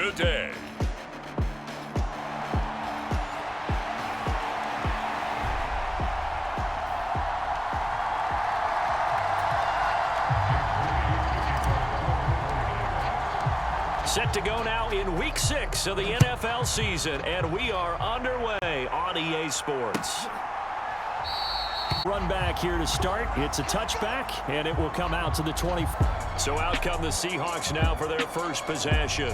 today. Set to go now in Week 6 of the NFL season, and we are underway on EA Sports. Run back here to start. It's a touchback, and it will come out to the 20. So out come the Seahawks now for their first possession.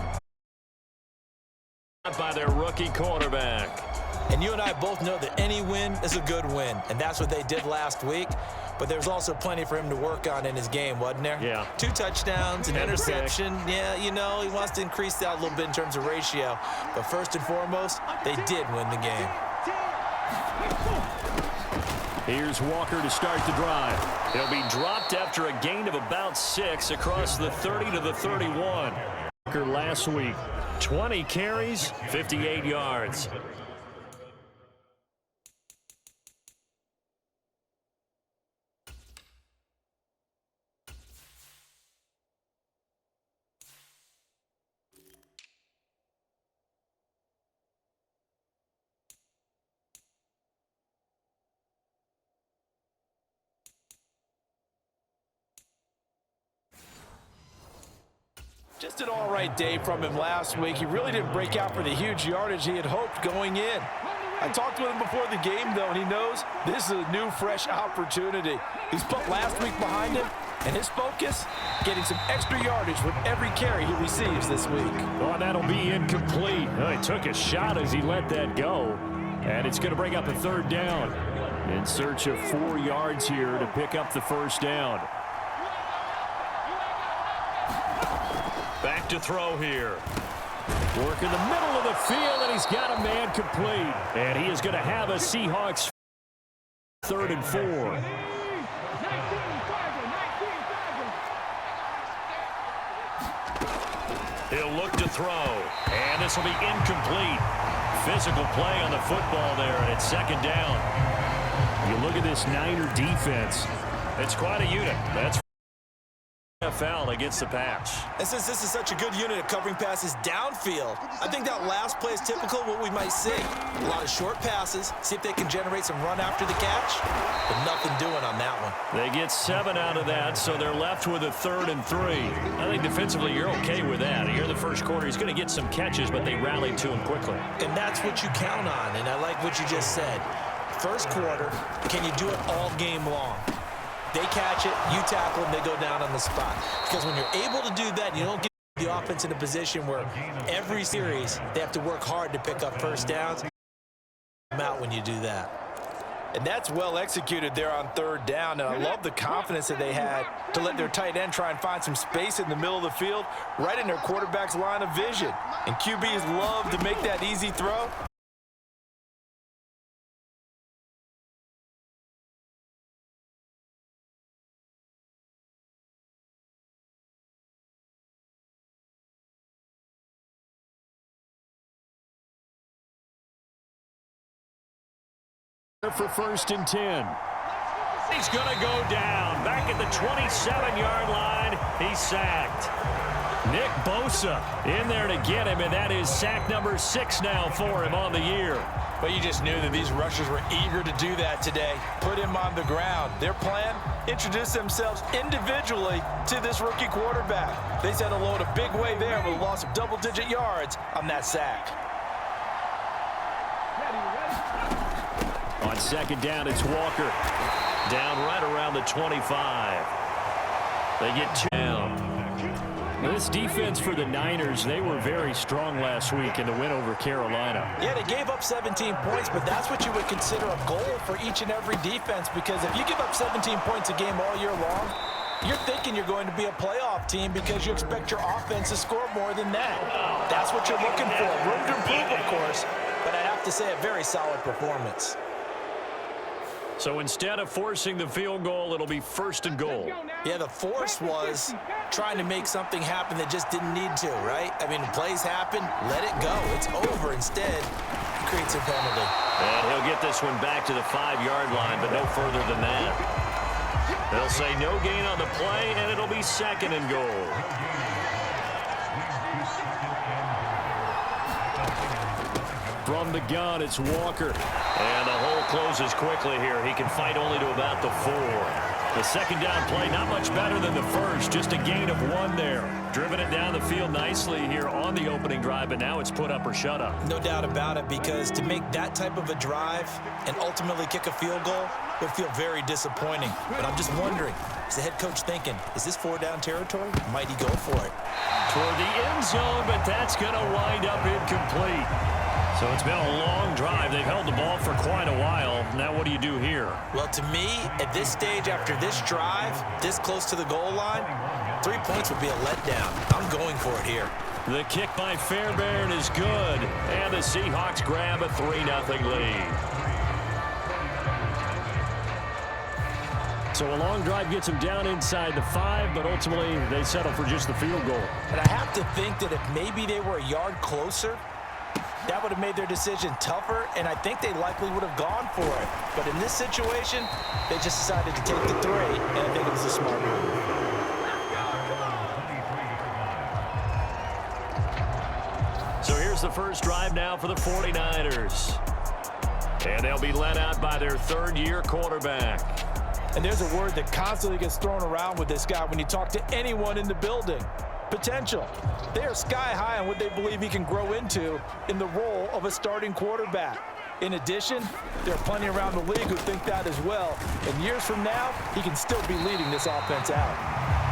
By their rookie quarterback. And you and I both know that any win is a good win, and that's what they did last week. But there's also plenty for him to work on in his game, wasn't there? Yeah. 2 touchdowns, an interception. Yeah, you know, he wants to increase that a little bit in terms of ratio. But first and foremost, they did win the game. Here's Walker to start the drive. He'll be dropped after a gain of about 6 across the 30 to the 31. Walker last week, 20 carries, 58 yards. Just an all-right day from him last week. He really didn't break out for the huge yardage he had hoped going in. I talked with him before the game, though, and he knows this is a new, fresh opportunity. He's put last week behind him, and his focus, getting some extra yardage with every carry he receives this week. Oh, that'll be incomplete. Oh, he took a shot as he let that go, and it's going to bring up a 3rd down. In search of 4 yards here to pick up the first down. Back to throw here. Work in the middle of the field, and he's got a man complete. And he is going to have a Seahawks 3rd and 4. He'll look to throw, and this will be incomplete. Physical play on the football there, and it's 2nd down. You look at this Niner defense. It's quite a unit. That's NFL against the pass. And since this is such a good unit at covering passes downfield, I think that last play is typical of what we might see. A lot of short passes, see if they can generate some run after the catch, but nothing doing on that one. They get 7 out of that, so they're left with a 3rd and 3. I think defensively you're okay with that. Here in the first quarter, he's going to get some catches, but they rallied to him quickly. And that's what you count on, and I like what you just said. First quarter, can you do it all game long? They catch it, you tackle them, they go down on the spot. Because when you're able to do that, you don't get the offense in a position where every series they have to work hard to pick up first downs. Come out when you do that. And that's well executed there on 3rd down. And I love the confidence that they had to let their tight end try and find some space in the middle of the field, right in their quarterback's line of vision. And QBs love to make that easy throw. For 1st and 10. He's going to go down. Back at the 27-yard line. He's sacked. Nick Bosa in there to get him, and that is sack number 6 now for him on the year. But you just knew that these rushers were eager to do that today. Put him on the ground. Their plan, introduce themselves individually to this rookie quarterback. They said hello in a big way there with a loss of double-digit yards on that sack. On 2nd down, it's Walker. Down right around the 25. They get 2 down. This defense for the Niners, they were very strong last week in the win over Carolina. Yeah, they gave up 17 points, but that's what you would consider a goal for each and every defense, because if you give up 17 points a game all year long, you're thinking you're going to be a playoff team because you expect your offense to score more than that. That's what you're looking for. Room to improve, of course, but I have to say a very solid performance. So instead of forcing the field goal, it'll be 1st and goal. Yeah, the force was trying to make something happen that just didn't need to, right? I mean, plays happen, let it go. It's over. Instead, he creates a penalty. And he'll get this one back to the 5-yard line, but no further than that. They'll say no gain on the play, and it'll be 2nd and goal. From the gun, it's Walker. And the hole closes quickly here. He can fight only to about the 4. The second down play, not much better than the first. Just a gain of 1 there. Driven it down the field nicely here on the opening drive, but now it's put up or shut up. No doubt about it, because to make that type of a drive and ultimately kick a field goal would feel very disappointing. But I'm just wondering, is the head coach thinking, is this 4-down territory? Might he go for it? Toward the end zone, but that's going to wind up incomplete. So it's been a long drive. They've held the ball for quite a while. Now what do you do here? Well, to me, at this stage, after this drive, this close to the goal line, 3 points would be a letdown. I'm going for it here. The kick by Fairbairn is good. And the Seahawks grab a 3-0 lead. So a long drive gets them down inside the 5, but ultimately they settle for just the field goal. And I have to think that if maybe they were a yard closer, that would have made their decision tougher, and I think they likely would have gone for it. But in this situation, they just decided to take the 3, and I think it was a smart move. So here's the first drive now for the 49ers. And they'll be led out by their third-year quarterback. And there's a word that constantly gets thrown around with this guy when you talk to anyone in the building. Potential. They are sky high on what they believe he can grow into in the role of a starting quarterback. In addition, there are plenty around the league who think that as well. And years from now, he can still be leading this offense out.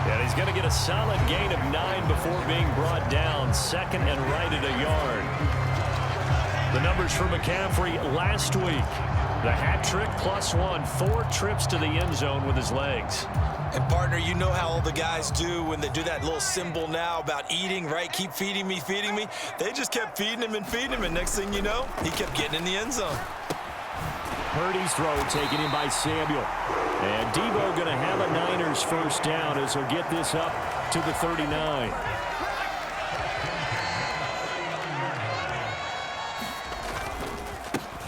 And he's going to get a solid gain of 9 before being brought down. Second and right at a yard. The numbers for McCaffrey last week. The hat trick +1, 4 trips to the end zone with his legs. And, partner, you know how all the guys do when they do that little symbol now about eating, right? Keep feeding me, feeding me. They just kept feeding him, and next thing you know, he kept getting in the end zone. Purdy's throw taken in by Samuel. And Debo going to have a Niners first down as he'll get this up to the 39.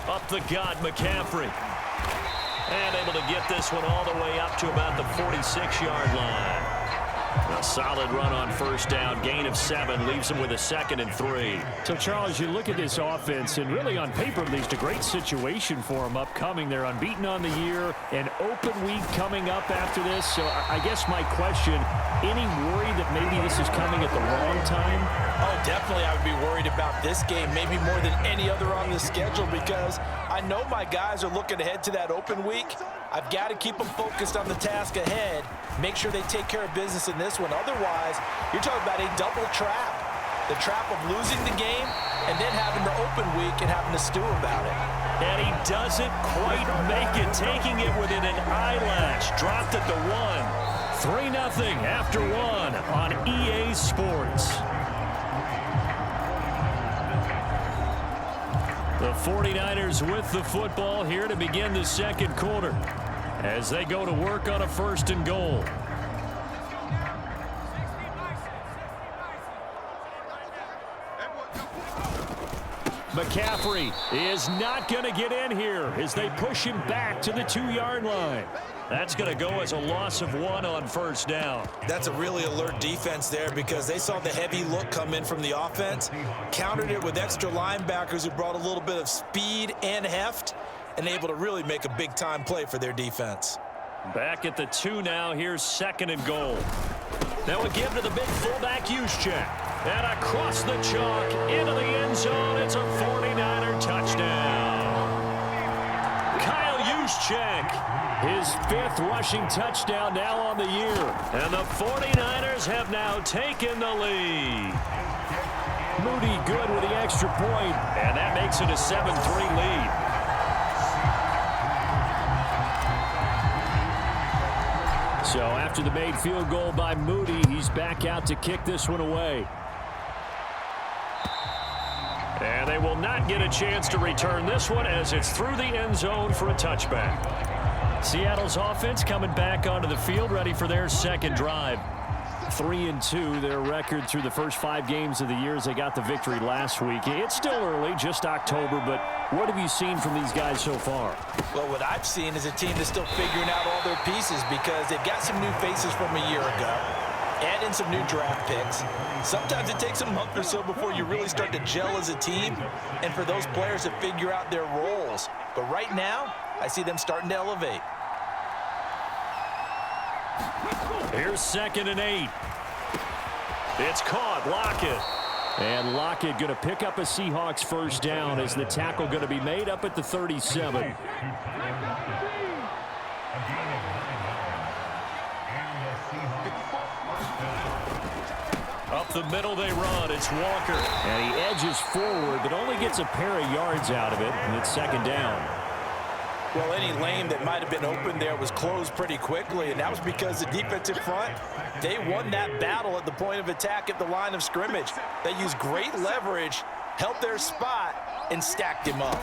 Up the gut, McCaffrey. And able to get this one all the way up to about the 46-yard line. A solid run on first down, gain of 7, leaves him with a 2nd and 3. So, Charles, you look at this offense, and really on paper, at least a great situation for them upcoming. They're unbeaten on the year, an open week coming up after this. So I guess my question, any worry that maybe this is coming at the wrong time? Oh, definitely I would be worried about this game, maybe more than any other on the schedule, because I know my guys are looking ahead to that open week. I've got to keep them focused on the task ahead, make sure they take care of business in this one. Otherwise, you're talking about a double trap. The trap of losing the game and then having the open week and having to stew about it. And he doesn't quite make it, taking it within an eyelash. Dropped at the 1. 3-0 after 1 on EA Sports. The 49ers with the football here to begin the second quarter as they go to work on a 1st and goal. McCaffrey is not going to get in here as they push him back to the 2-yard line. That's going to go as a loss of 1 on first down. That's a really alert defense there because they saw the heavy look come in from the offense, countered it with extra linebackers who brought a little bit of speed and heft, and able to really make a big-time play for their defense. Back at the 2 now. Here's 2nd and goal. Now a give to the big fullback check. And across the chalk into the end zone. It's a 49er touchdown. Kyle Juszczyk, his 5th rushing touchdown now on the year. And the 49ers have now taken the lead. Moody good with the extra point, and that makes it a 7-3 lead. So after the made field goal by Moody, he's back out to kick this one away. And they will not get a chance to return this one as it's through the end zone for a touchback. Seattle's offense coming back onto the field, ready for their second drive. 3-2, their record through the first 5 games of the year as they got the victory last week. It's still early, just October, but what have you seen from these guys so far? Well, what I've seen is a team that's still figuring out all their pieces because they've got some new faces from a year ago. And in some new draft picks. Sometimes it takes a month or so before you really start to gel as a team and for those players to figure out their roles. But right now, I see them starting to elevate. Here's 2nd and 8. It's caught. Lockett. And Lockett going to pick up a Seahawks first down as the tackle going to be made up at the 37. Up the middle they run. It's Walker. And he edges forward, but only gets a pair of yards out of it, and it's 2nd down. Well, any lane that might have been open there was closed pretty quickly, and that was because the defensive front, they won that battle at the point of attack at the line of scrimmage. They used great leverage, held their spot, and stacked him up.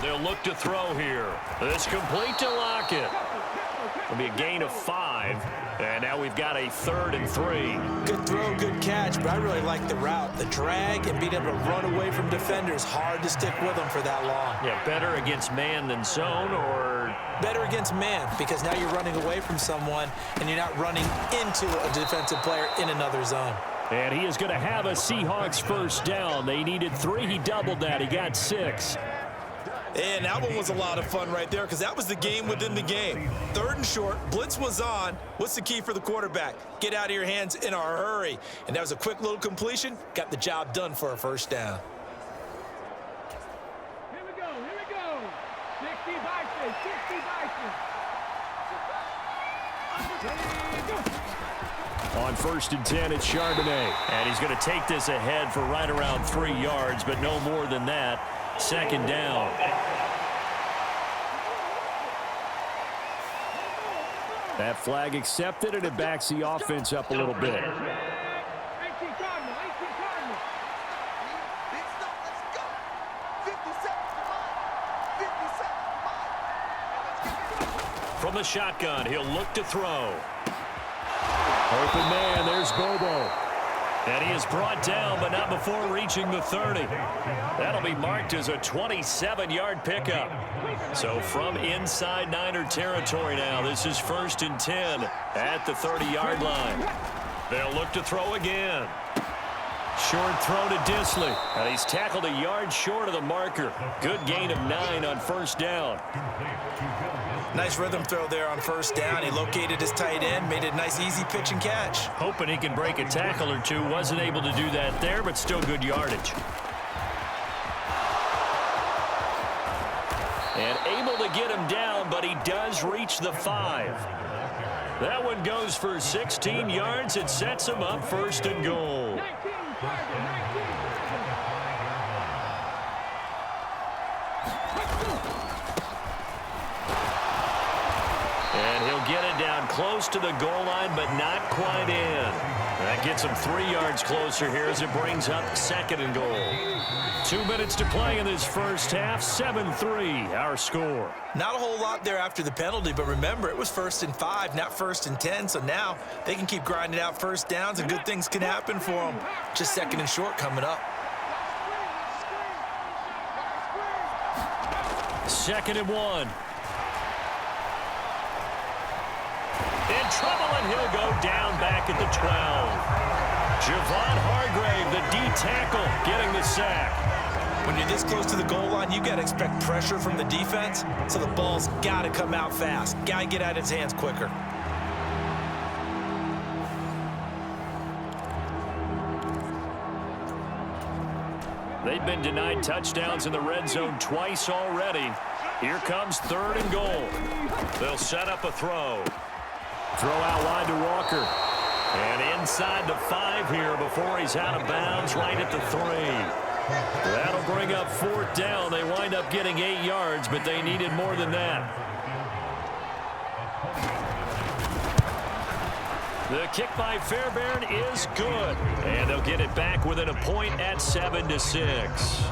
They'll look to throw here. It's complete to Lockett. It'll be a gain of 5, and now we've got a 3rd and 3. Good throw, good catch, but I really like the route. The drag and being able to run away from defenders, hard to stick with them for that long. Yeah, better against man than zone, or? Better against man, because now you're running away from someone, and you're not running into a defensive player in another zone. And he is going to have a Seahawks first down. They needed 3. He doubled that. He got 6. And that one was a lot of fun right there because that was the game within the game. 3rd and short, blitz was on. What's the key for the quarterback? Get out of your hands in a hurry. And that was a quick little completion. Got the job done for a first down. Here we go. 60 Bison, 60 Bison. On 1st and 10, it's Charbonnet. And he's going to take this ahead for right around 3 yards, but no more than that. 2nd down. That flag accepted, and it backs the offense up a little bit. 18 Cardinal. From the shotgun, he'll look to throw. Open man, there's Bobo. And he is brought down, but not before reaching the 30. That'll be marked as a 27-yard pickup. So from inside Niner territory now, this is 1st and 10 at the 30-yard line. They'll look to throw again. Short throw to Disley. And he's tackled a yard short of the marker. Good gain of 9 on 1st down. Nice rhythm throw there on 1st down. He located his tight end, made it a nice easy pitch and catch. Hoping he can break a tackle or two. Wasn't able to do that there, but still good yardage. And able to get him down, but he does reach the 5. That one goes for 16 yards. It sets him up 1st and goal. 19 Cardinal, 19. And he'll get it down close to the goal line, but not quite in. That gets him 3 yards closer here as it brings up 2nd and goal. 2 minutes to play in this first half. 7-3, our score. Not a whole lot there after the penalty, but remember, it was 1st and 5, not 1st and 10. So now they can keep grinding out first downs, and good things can happen for them. Just 2nd and short coming up. 2nd and 1. In trouble, and he'll go down back at the 12. Javon Hargrave, the D tackle, getting the sack. When you're this close to the goal line, you got to expect pressure from the defense, so the ball's got to come out fast. Got to get out of his hands quicker. They've been denied touchdowns in the red zone twice already. Here comes 3rd and goal. They'll set up a throw. Throw out wide to Walker. And inside the 5 here before he's out of bounds right at the 3. That'll bring up 4th down. They wind up getting 8 yards, but they needed more than that. The kick by Fairbairn is good. And they'll get it back within a point at 7-6.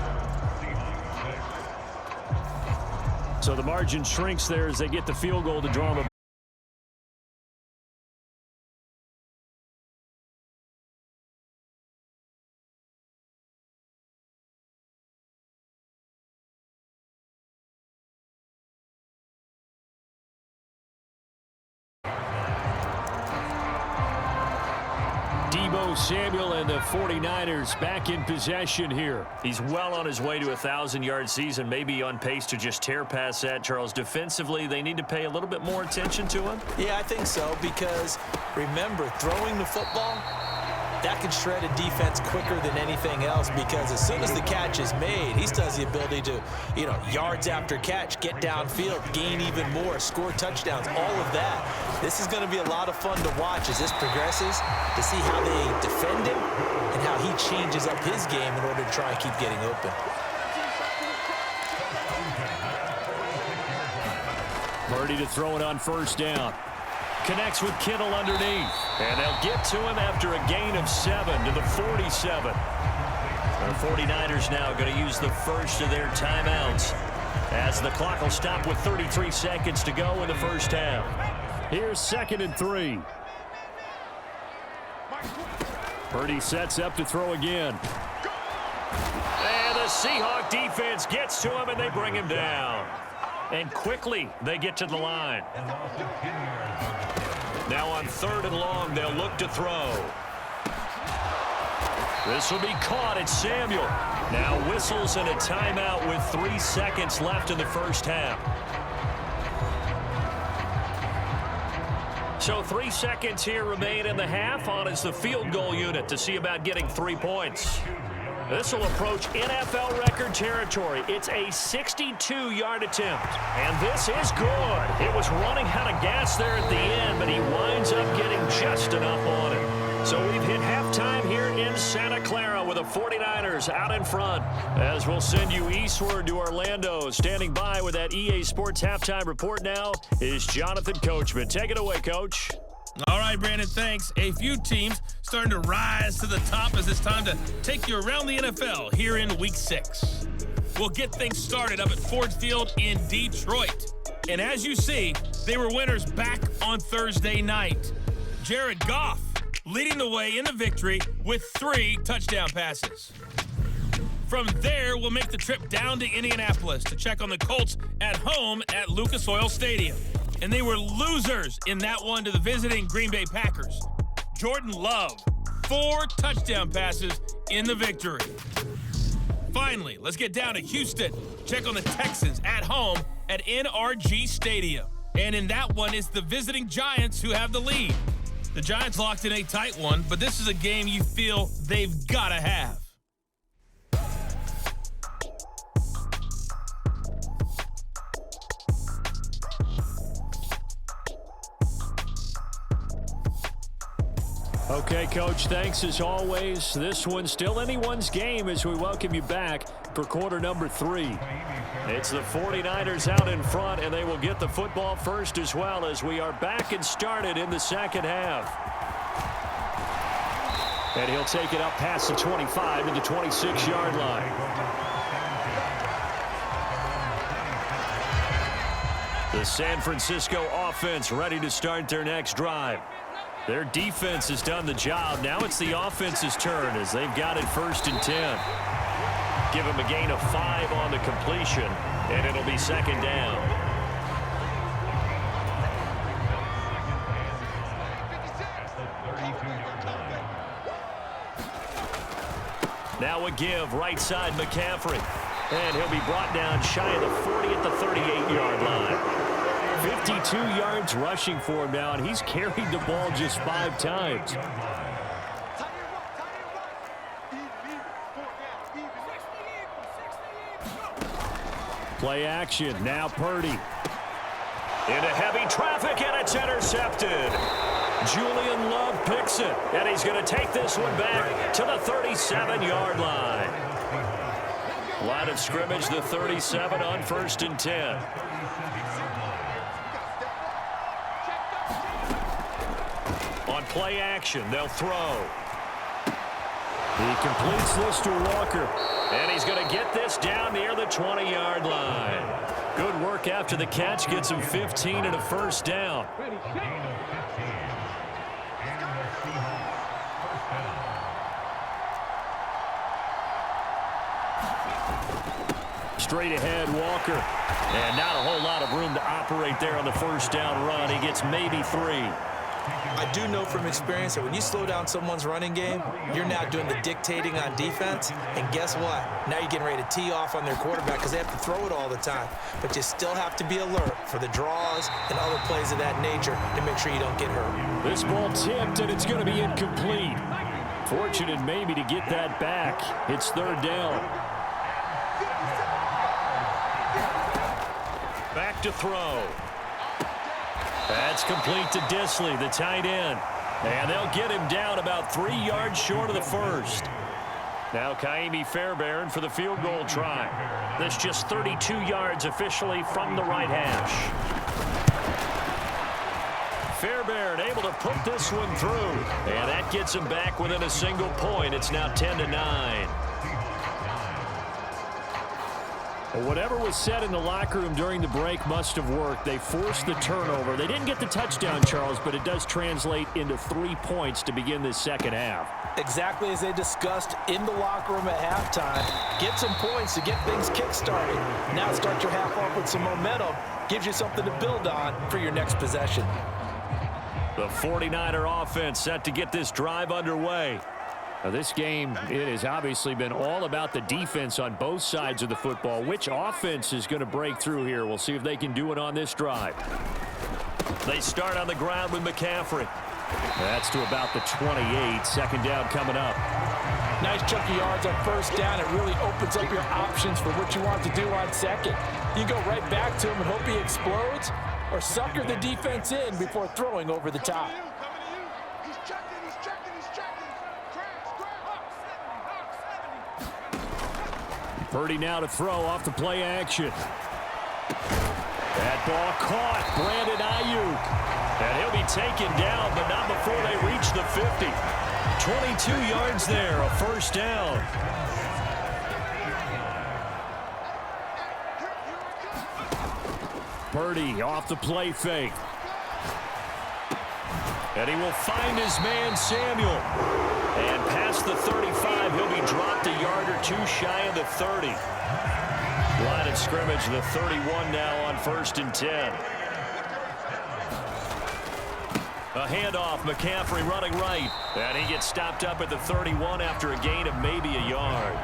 So the margin shrinks there as they get the field goal to draw them. Deebo Samuel and the 49ers back in possession here. He's well on his way to a 1,000-yard season, maybe on pace to just tear past that, Charles. Defensively, they need to pay a little bit more attention to him? Yeah, I think so, because remember, throwing the football, that can shred a defense quicker than anything else, because as soon as the catch is made, he still has the ability to, yards after catch, get downfield, gain even more, score touchdowns, all of that. This is going to be a lot of fun to watch as this progresses, to see how they defend him and how he changes up his game in order to try and keep getting open. Purdy to throw it on first down. Connects with Kittle underneath. And they'll get to him after a gain of 7 to the 47. The 49ers now going to use the first of their timeouts as the clock will stop with 33 seconds to go in the first half. Here's 2nd and 3. Purdy sets up to throw again. And the Seahawk defense gets to him and they bring him down. And quickly they get to the line. Now on 3rd and long, they'll look to throw. This will be caught at Samuel. Now whistles and a timeout with 3 seconds left in the first half. So 3 seconds here remain in the half. On is the field goal unit to see about getting 3 points. This will approach NFL record territory. It's a 62-yard attempt. And this is good. It was running out of gas there at the end, but he winds up getting just enough on it. So we've hit halftime here in Santa Clara with the 49ers out in front. As we'll send you eastward to Orlando. Standing by with that EA Sports halftime report now is Jonathan Coachman. Take it away, Coach. All right, Brandon, thanks. A few teams starting to rise to the top as it's time to take you around the NFL here in Week 6. We'll get things started up at Ford Field in Detroit. And as you see, they were winners back on Thursday night. Jared Goff leading the way in the victory with 3 touchdown passes. From there, we'll make the trip down to Indianapolis to check on the Colts at home at Lucas Oil Stadium. And they were losers in that one to the visiting Green Bay Packers. Jordan Love, 4 touchdown passes in the victory. Finally, let's get down to Houston. Check on the Texans at home at NRG Stadium. And in that one, it's the visiting Giants who have the lead. The Giants locked in a tight one, but this is a game you feel they've got to have. Okay, Coach, thanks as always. This one's still anyone's game as we welcome you back for quarter number 3. It's the 49ers out in front, and they will get the football first as well as we are back and started in the second half. And he'll take it up past the 25 to the 26-yard line. The San Francisco offense ready to start their next drive. Their defense has done the job. Now it's the offense's turn as they've got it 1st and 10. Give them a gain of 5 on the completion, and it'll be 2nd down. Now a give right side McCaffrey. And he'll be brought down shy of the 40 at the 38-yard line. 52 yards rushing for him now, and he's carried the ball just 5 times. Play action. Now Purdy. Into heavy traffic, and it's intercepted. Julian Love picks it, and he's going to take this one back to the 37-yard line. Line of scrimmage, the 37 on 1st and 10. On play action, they'll throw. He completes this to Walker. And he's going to get this down near the 20-yard line. Good work after the catch. Gets him 15 and a 1st down. Straight ahead, Walker. And not a whole lot of room to operate there on the 1st down run. He gets maybe 3. I do know from experience that when you slow down someone's running game, you're now doing the dictating on defense, and guess what? Now you're getting ready to tee off on their quarterback because they have to throw it all the time. But you still have to be alert for the draws and other plays of that nature to make sure you don't get hurt. This ball tipped, and it's going to be incomplete. Fortunate maybe to get that back. It's third down. Back to throw. That's complete to Disley, the tight end. And they'll get him down about 3 yards short of the first. Now Kaimi Fairbairn for the field goal try. That's just 32 yards officially from the right hash. Fairbairn able to put this one through. And that gets him back within a single point. It's now 10-9. Whatever was said in the locker room during the break must have worked. They forced the turnover. They didn't get the touchdown, Charles, but it does translate into 3 points to begin this second half. Exactly as they discussed in the locker room at halftime. Get some points to get things kick-started. Now start your half off with some momentum. Gives you something to build on for your next possession. The 49er offense set to get this drive underway. Now this game, it has obviously been all about the defense on both sides of the football. Which offense is going to break through here? We'll see if they can do it on this drive. They start on the ground with McCaffrey. That's to about the 28. Second down coming up. Nice chunky yards on first down. It really opens up your options for what you want to do on second. You go right back to him and hope he explodes, or sucker the defense in before throwing over the top. Purdy now to throw off the play action. That ball caught. Brandon Ayuk. And he'll be taken down, but not before they reach the 50. 22 yards there, a first down. Purdy off the play fake. And he will find his man, Samuel. And past the 35, he'll be dropped a yard or two shy of the 30. Line of scrimmage, the 31 now on 1st and 10. A handoff, McCaffrey running right. And he gets stopped up at the 31 after a gain of maybe a yard.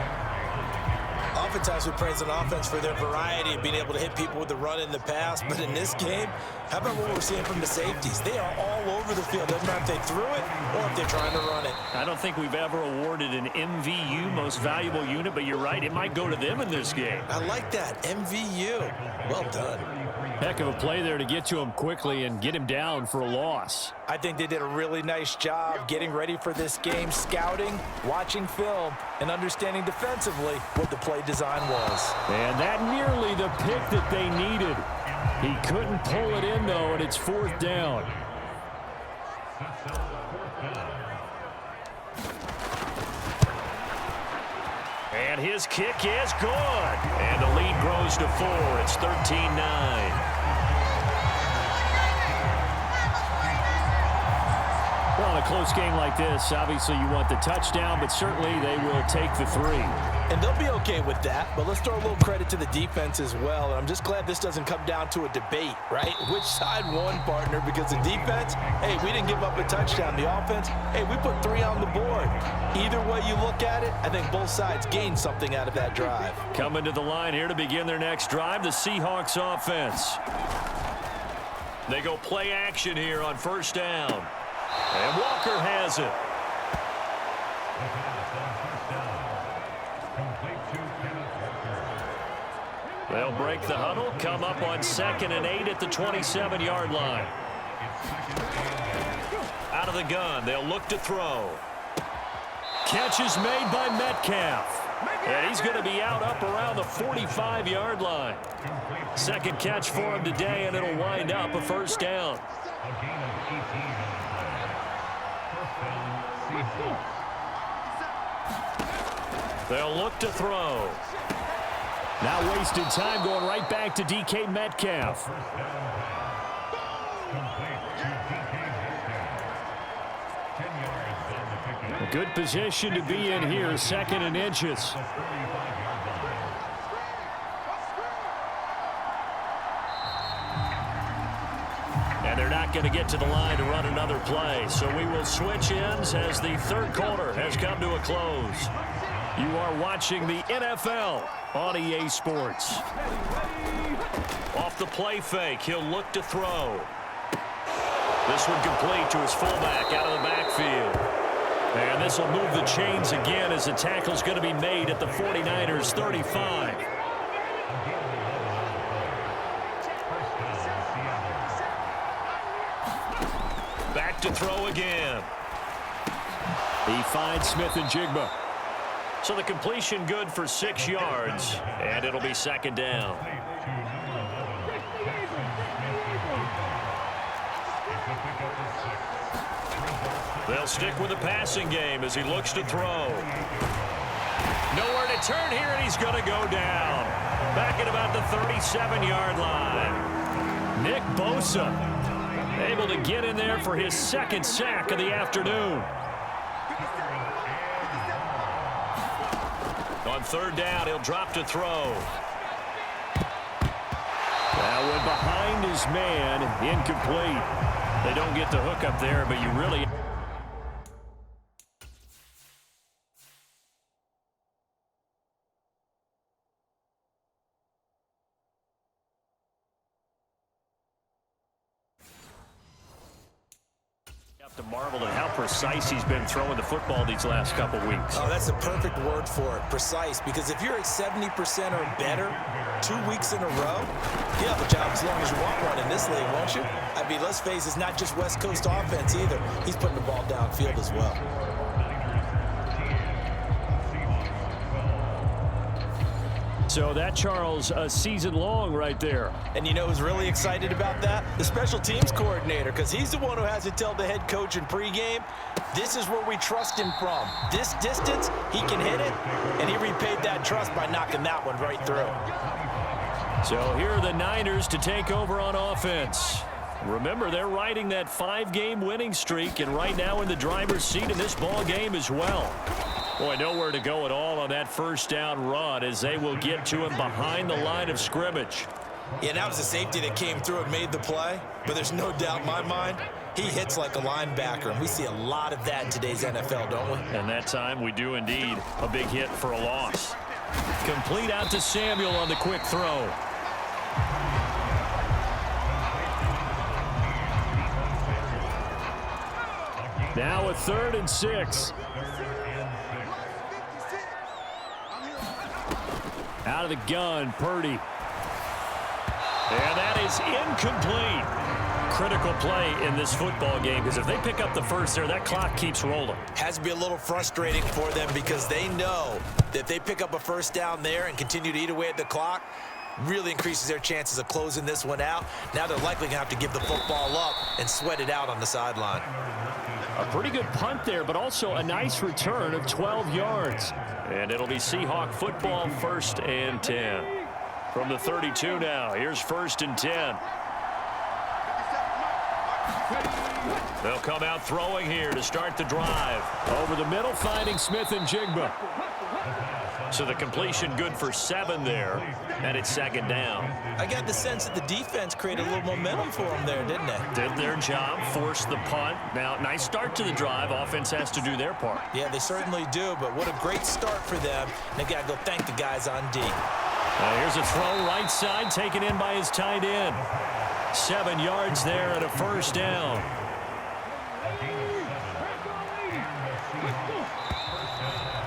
Oftentimes we praise an offense for their variety of being able to hit people with the run in the pass, but in this game, how about what we're seeing from the safeties? They are all over the field. Doesn't matter if they threw it or if they're trying to run it. I don't think we've ever awarded an MVU, most valuable unit, but you're right, it might go to them in this game. I like that, MVU. Well done. Heck of a play there to get to him quickly and get him down for a loss. I think they did a really nice job getting ready for this game, scouting, watching film, and understanding defensively what the play design was. And that nearly the pick that they needed. He couldn't pull it in, though, and it's 4th down. And his kick is good. And the lead grows to 4. It's 13-9. Well, in a close game like this, obviously you want the touchdown, but certainly they will take the 3. And they'll be okay with that, but let's throw a little credit to the defense as well. And I'm just glad this doesn't come down to a debate, right? Which side won, partner? Because the defense, hey, we didn't give up a touchdown. The offense, hey, we put 3 on the board. Either way you look at it, I think both sides gained something out of that drive. Coming to the line here to begin their next drive, the Seahawks offense. They go play action here on 1st down. And Walker has it. They'll break the huddle, come up on 2nd and 8 at the 27-yard line. Out of the gun, they'll look to throw. Catch is made by Metcalf. And he's going to be out up around the 45-yard line. Second catch for him today, and it'll wind up a 1st down. They'll look to throw. Now wasted time going right back to DK Metcalf. A good position to be in here, 2nd and inches. And they're not not going to get to the line to run another play. So we will switch ends as the third quarter has come to a close. You are watching the NFL on EA Sports. Off the play fake, he'll look to throw. This one complete to his fullback out of the backfield. And this will move the chains again as the tackle's going to be made at the 49ers 35. Back to throw again. He finds Smith and Jigba. So the completion good for 6 yards, and it'll be second down. They'll stick with the passing game as he looks to throw. Nowhere to turn here, and he's going to go down. Back at about the 37-yard line. Nick Bosa able to get in there for his second sack of the afternoon. On third down, he'll drop to throw. That one behind his man, incomplete. They don't get the hook up there, but you really... to marvel at how precise he's been throwing the football these last couple weeks. Oh, that's the perfect word for it, precise, because if you're at 70% or better 2 weeks in a row, you have a job as long as you want one in this league, won't you? I mean, let's face it, it's not just West Coast offense either. He's putting the ball downfield as well. So that, Charles, a season long right there. And you know who's really excited about that? The special teams coordinator, because he's the one who has to tell the head coach in pregame, this is where we trust him from. This distance, he can hit it, and he repaid that trust by knocking that one right through. So here are the Niners to take over on offense. Remember, they're riding that 5-game winning streak, and right now in the driver's seat in this ball game as well. Boy, nowhere to go at all on that first down run as they will get to him behind the line of scrimmage. Yeah, that was the safety that came through and made the play, but there's no doubt in my mind, he hits like a linebacker, and we see a lot of that in today's NFL, don't we? And that time we do indeed. A big hit for a loss. Complete out to Samuel on the quick throw. Now a 3rd and 6. Out of the gun, Purdy. And that is incomplete. Critical play in this football game, because if they pick up the first there, that clock keeps rolling. Has to be a little frustrating for them because they know that if they pick up a first down there and continue to eat away at the clock, really increases their chances of closing this one out. Now they're likely going to have to give the football up and sweat it out on the sideline. A pretty good punt there, but also a nice return of 12 yards. And it'll be Seahawk football, 1st and 10. From the 32 now, here's 1st and 10. They'll come out throwing here to start the drive. Over the middle, finding Smith and Jigba. So the completion good for 7 there, and it's 2nd down. I got the sense that the defense created a little momentum for them there, didn't they? Did their job, forced the punt. Now, nice start to the drive. Offense has to do their part. Yeah, they certainly do, but what a great start for them. They got to go thank the guys on D. Here's a throw right side, taken in by his tight end. 7 yards there and a 1st down.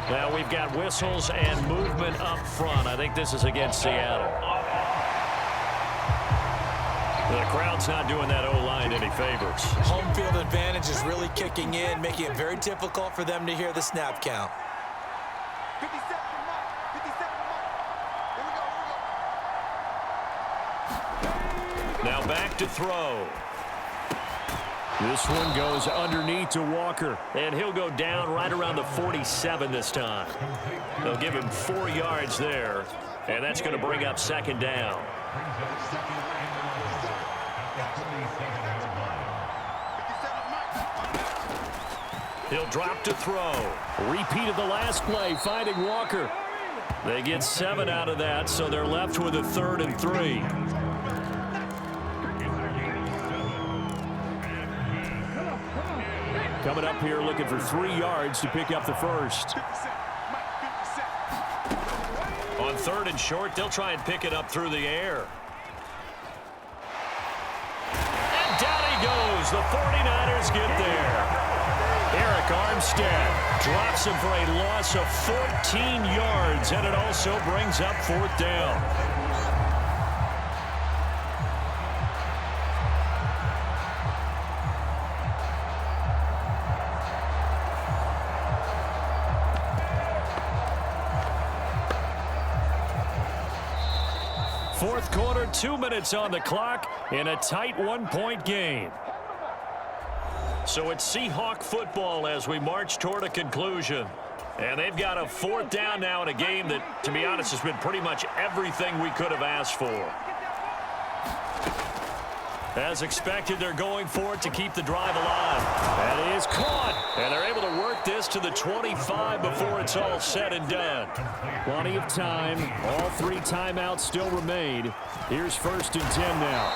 Now we've got whistles and movement up front. I think this is against Seattle. The crowd's not doing that O-line any favors. Home field advantage is really kicking in, making it very difficult for them to hear the snap count. Now back to throw. This one goes underneath to Walker, and he'll go down right around the 47 this time. They'll give him 4 yards there, and that's going to bring up 2nd down. He'll drop to throw. Repeat of the last play, finding Walker. They get 7 out of that, so they're left with a 3rd and 3. Coming up here looking for 3 yards to pick up the first. On 3rd and short, they'll try and pick it up through the air. And down he goes. The 49ers get there. Eric Armstead drops him for a loss of 14 yards, and it also brings up 4th down. Fourth quarter, 2 minutes on the clock in a tight 1-point game. So it's Seahawk football as we march toward a conclusion. And they've got a 4th down now in a game that, to be honest, has been pretty much everything we could have asked for. As expected, they're going for it to keep the drive alive. That is caught. And they're able to work this to the 25 before it's all said and done. Plenty of time. All 3 timeouts still remain. Here's 1st and 10 now.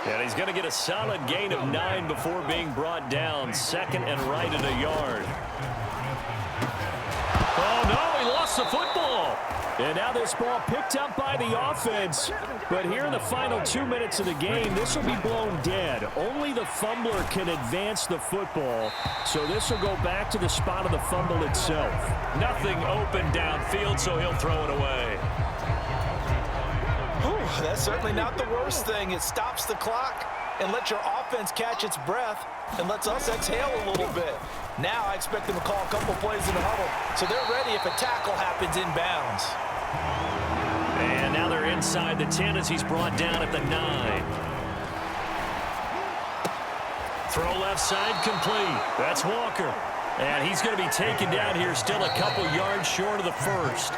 And he's going to get a solid gain of 9 before being brought down. 2nd and right at a yard. Oh, no, he lost the football. And now this ball picked up by the offense. But here in the final 2 minutes of the game, this will be blown dead. Only the fumbler can advance the football. So this will go back to the spot of the fumble itself. Nothing open downfield, so he'll throw it away. That's certainly not the worst thing. It stops the clock and lets your offense catch its breath and lets us exhale a little bit. Now I expect them to call a couple plays in the huddle, so they're ready if a tackle happens inbounds. And now they're inside the 10 as he's brought down at the 9. Throw left side complete. That's Walker. And he's going to be taken down here still a couple yards short of the first.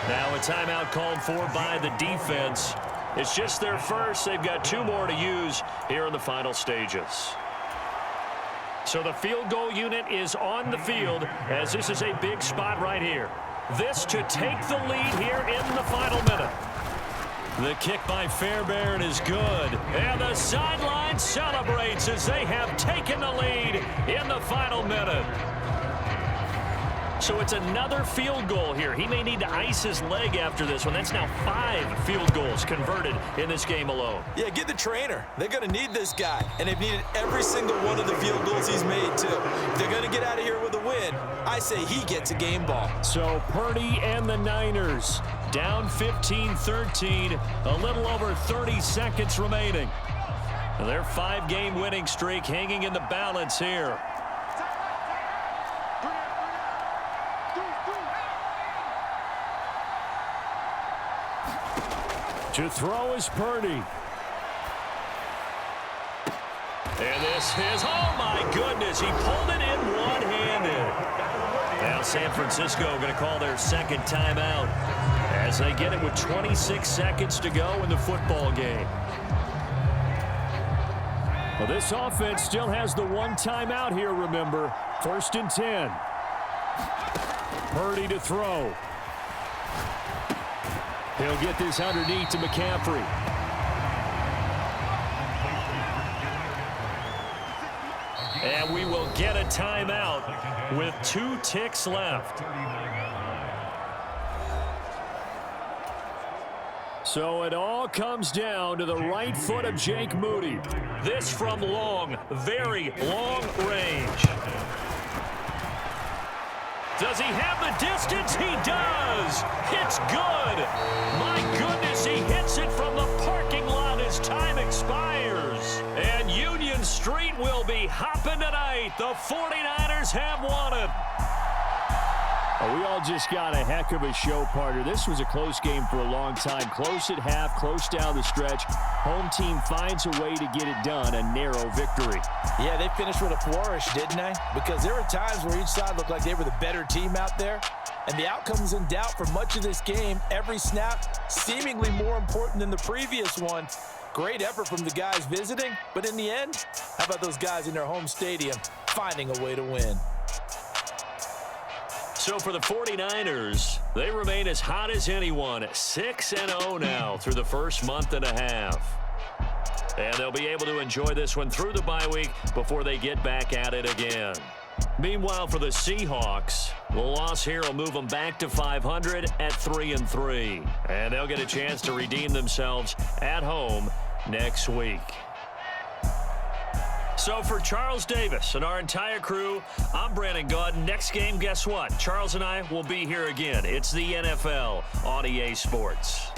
Now a timeout called for by the defense. It's just their first. They've got 2 more to use here in the final stages. So the field goal unit is on the field as this is a big spot right here. This to take the lead here in the final minute. The kick by Fairbairn is good. And the sideline celebrates as they have taken the lead in the final minute. So it's another field goal here. He may need to ice his leg after this one. That's now 5 field goals converted in this game alone. Yeah, get the trainer. They're going to need this guy. And they've needed every single one of the field goals he's made, too. If they're going to get out of here with a win, I say he gets a game ball. So Purdy and the Niners down 15-13, a little over 30 seconds remaining. Their 5-game winning streak hanging in the balance here. To throw is Purdy. And this is, oh my goodness, he pulled it in one-handed. Now San Francisco going to call their 2nd timeout as they get it with 26 seconds to go in the football game. Well, this offense still has the 1 timeout here, remember. 1st and 10. Purdy to throw. He'll get this underneath to McCaffrey. And we will get a timeout with 2 ticks left. So it all comes down to the right foot of Jake Moody. This from long, very long range. Does he have the distance? He does. It's good. My goodness, he hits it from the parking lot as time expires. And Union Street will be hopping tonight. The 49ers have won it. We all just got a heck of a show, partner. This was a close game for a long time. Close at half, close down the stretch. Home team finds a way to get it done, a narrow victory. Yeah, they finished with a flourish, didn't they? Because there were times where each side looked like they were the better team out there. And the outcome was in doubt for much of this game. Every snap seemingly more important than the previous one. Great effort from the guys visiting. But in the end, how about those guys in their home stadium finding a way to win? So for the 49ers, they remain as hot as anyone, 6-0 now through the first month and a half. And they'll be able to enjoy this one through the bye week before they get back at it again. Meanwhile, for the Seahawks, the loss here will move them back to 500 at 3-3. And they'll get a chance to redeem themselves at home next week. So for Charles Davis and our entire crew, I'm Brandon Gaudin. Next game, guess what? Charles and I will be here again. It's the NFL on EA Sports.